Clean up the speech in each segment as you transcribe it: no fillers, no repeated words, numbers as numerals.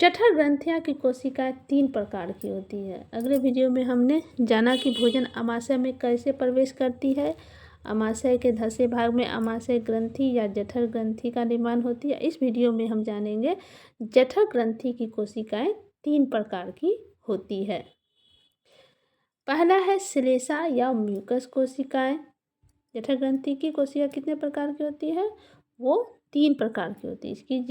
जठर ग्रंथियाँ की कोशिकाएं 3 प्रकार की होती है। अगले वीडियो में हमने जाना कि भोजन आमाशय में कैसे प्रवेश करती है, आमाशय के धंसे भाग में आमाशय ग्रंथि या जठर ग्रंथि का निर्माण होती है। इस वीडियो में हम जानेंगे जठर ग्रंथि की कोशिकाएं 3 प्रकार की होती है। पहला है श्लेषा या म्यूकस कोशिकाएं। जठर ग्रंथि की कोशिका कितने प्रकार की होती है? वो 3 प्रकार की होती है। इसकी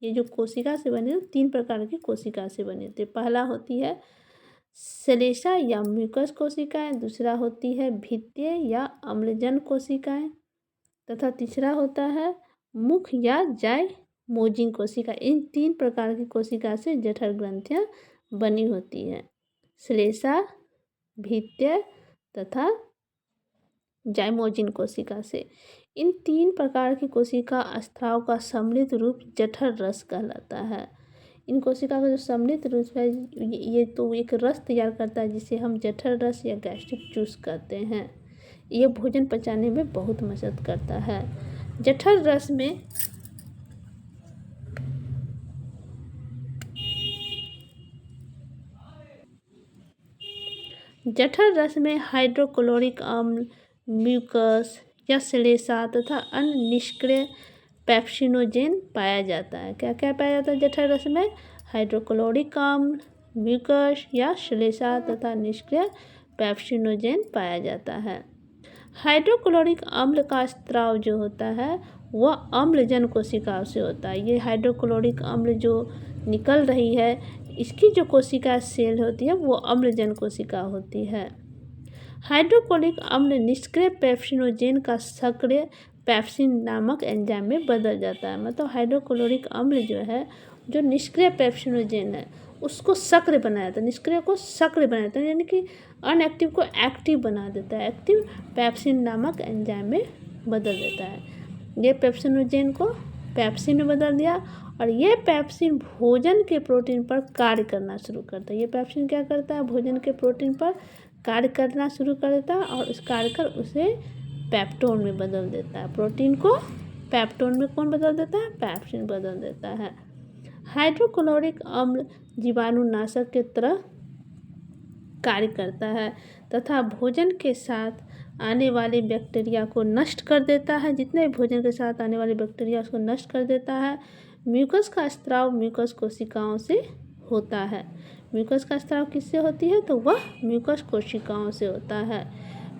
ये जो कोशिका से बनी 3 प्रकार की कोशिका से बनी होती है। पहला होती है श्लेषा या म्यूकस कोशिकाएं, दूसरा होती है भित्तीय या अम्लजन कोशिकाएं तथा तीसरा होता है मुख या जाइमोजिंग कोशिका। इन 3 प्रकार की कोशिका से जठर ग्रंथियां बनी होती हैं। श्लेषा, भित्तीय तथा जाइमोजिन कोशिका से। इन 3 प्रकार की कोशिका स्त्राव का सम्मिलित रूप जठर रस कहलाता है। इन कोशिका का जो सम्मिलित रूप है ये तो एक रस तैयार करता है जिसे हम जठर रस या गैस्ट्रिक जूस कहते हैं। ये भोजन पचाने में बहुत मदद करता है। जठर रस में हाइड्रोक्लोरिक अम्ल, म्यूकस या श्लेषा तथा अन्य निष्क्रिय पेप्सिनोजेन पाया जाता है। क्या क्या पाया जाता है जठर रस में? हाइड्रोक्लोरिक अम्ल, म्यूकस या श्लेषा तथा निष्क्रिय पेप्सिनोजेन पाया जाता है। हाइड्रोक्लोरिक अम्ल का स्त्राव जो होता है वह अम्लजन कोशिकाओं से होता है। ये हाइड्रोक्लोरिक अम्ल जो निकल रही है इसकी जो कोशिका सेल होती है वो अम्लजन कोशिका होती है। हाइड्रोक्लोरिक अम्ल निष्क्रिय पेप्सिनोजेन का सक्रिय पेप्सिन नामक एंजाइम में बदल जाता है। मतलब हाइड्रोक्लोरिक अम्ल जो है जो निष्क्रिय पेप्सिनोजेन है उसको सक्रिय बनाया जाता है, निष्क्रिय को सक्रिय बनाया जाता है, यानी कि अनएक्टिव को एक्टिव बना देता है। एक्टिव पेप्सिन नामक एंजाइम में बदल देता है। ये पेप्सिनोजेन को पेप्सिन में बदल दिया और ये पेप्सिन भोजन के प्रोटीन पर कार्य करना शुरू करता है। ये पेप्सिन क्या करता है? भोजन के प्रोटीन पर कार्य करना शुरू कर देता है और उस कार्य कर उसे पेप्टोन में बदल देता है। प्रोटीन को पेप्टोन में कौन बदल देता है? पेप्सिन बदल देता है। हाइड्रोक्लोरिक अम्ल जीवाणुनाशक की तरह कार्य करता है तथा भोजन के साथ आने वाले बैक्टीरिया को नष्ट कर देता है। जितने भोजन के साथ आने वाले बैक्टीरिया उसको नष्ट कर देता है। म्यूकस का स्त्राव म्यूकस कोशिकाओं से होता है। म्यूकस का स्त्राव किससे होती है? तो वह म्यूकस कोशिकाओं से होता है।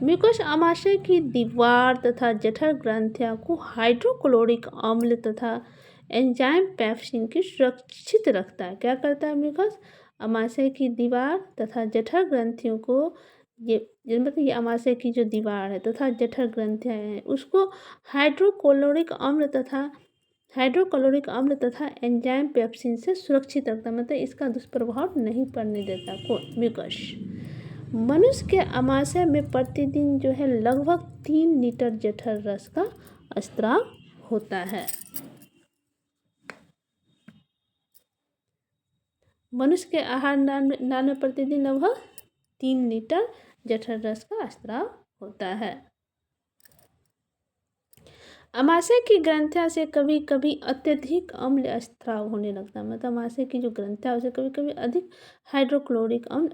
म्यूकस आमाशय की दीवार तथा जठर ग्रंथियों को हाइड्रोक्लोरिक अम्ल तथा एंजाइम पेप्सिन की सुरक्षित रखता है। क्या करता है म्यूकस? आमाशय की दीवार तथा जठर ग्रंथियों को मतलब ये आमाशय की जो दीवार है तथा जठर ग्रंथियाँ हैं उसको हाइड्रोक्लोरिक अम्ल तथा एंजाइम पेप्सिन से सुरक्षित रखता है। मतलब इसका दुष्प्रभाव नहीं पड़ने देता म्यूकस। मनुष्य के आमाशय में प्रतिदिन जो है लगभग 3 लीटर जठर रस का स्त्राव होता है। मनुष्य के आहार नाल में प्रतिदिन लगभग 3 लीटर जठर रस का स्त्राव होता है। आमाशय की ग्रंथियों से कभी कभी अत्यधिक अम्ल स्त्राव होने लगता है। मतलब आमाशय की जो ग्रंथियाँ उसे कभी कभी अधिक हाइड्रोक्लोरिक अम्ल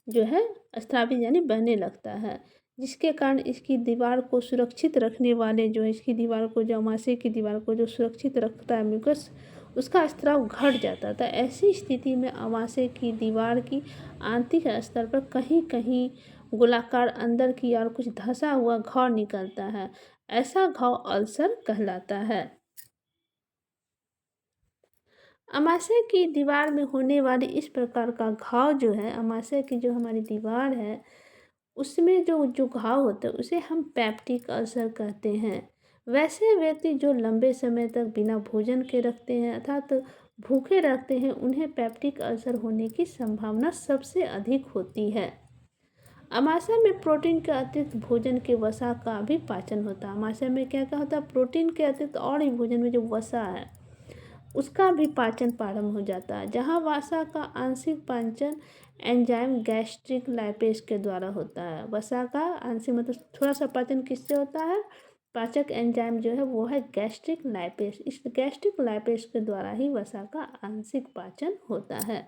जो है स्त्रावित यानी बहने लगता है, जिसके कारण इसकी दीवार को सुरक्षित रखने वाले जो इसकी दीवार को जो आमाशय की दीवार को जो सुरक्षित रखता है म्यूकस उसका स्त्राव घट जाता था। ऐसी स्थिति में आमाशय की दीवार की आंतरिक स्तर पर कहीं कहीं गोलाकार अंदर की ओर कुछ धंसा हुआ घाव निकलता है। ऐसा घाव अल्सर कहलाता है। आमाशय की दीवार में होने वाली इस प्रकार का घाव जो है आमाशय की जो हमारी दीवार है उसमें जो घाव होता है उसे हम पेप्टिक अल्सर कहते हैं। वैसे व्यक्ति जो लंबे समय तक बिना भोजन के रखते हैं अर्थात भूखे रखते हैं उन्हें पेप्टिक अल्सर होने की संभावना सबसे अधिक होती है। आमाशय में प्रोटीन के अतिरिक्त भोजन के वसा का भी पाचन होता है। आमाशय में क्या क्या होता है? प्रोटीन के अतिरिक्त और ही भोजन में जो वसा है उसका भी पाचन प्रारंभ हो जाता है। जहाँ वसा का आंशिक पाचन एंजाइम गैस्ट्रिक लाइपेज के द्वारा होता है। वसा का आंशिक मतलब थोड़ा सा पाचन किससे होता है? पाचक एंजाइम जो है वो है गैस्ट्रिक लाइपेज। इस गैस्ट्रिक लाइपेज के द्वारा ही वसा का आंशिक पाचन होता है।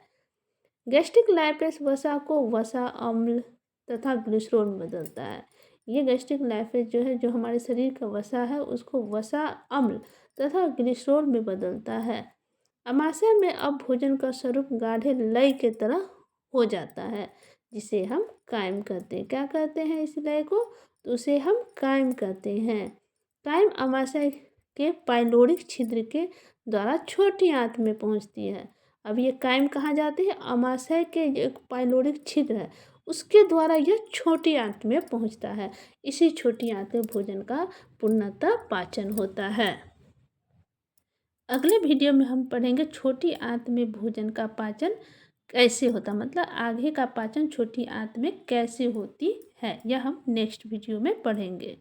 गैस्ट्रिक लाइपेज वसा को वसा अम्ल तथा ग्लिसरॉल में बदलता है। ये गैस्ट्रिक लाइपेज जो है, जो हमारे शरीर का वसा है, उसको वसा अम्ल तथा ग्लिसरॉल में बदलता है। अमाशय में अब भोजन का स्वरूप गाढ़े लय के तरह हो जाता है, जिसे हम कायम कहते हैं। क्या कहते हैं इस लय को? तो उसे हम कायम कहते हैं। कायम अमाशय के पाइलोरिक छिद्र के द्वारा छोटी आंत में पहुंचती है। अब ये कायम कहाँ जाते हैं? अमाशय के एक पाइलोरिक छिद्र है, उसके द्वारा यह छोटी आंत में पहुंचता है। इसी छोटी आंत में भोजन का पूर्णतः पाचन होता है। अगले वीडियो में हम पढ़ेंगे छोटी आंत में भोजन का पाचन कैसे होता, मतलब आगे का पाचन छोटी आंत में कैसे होती है, यह हम नेक्स्ट वीडियो में पढ़ेंगे।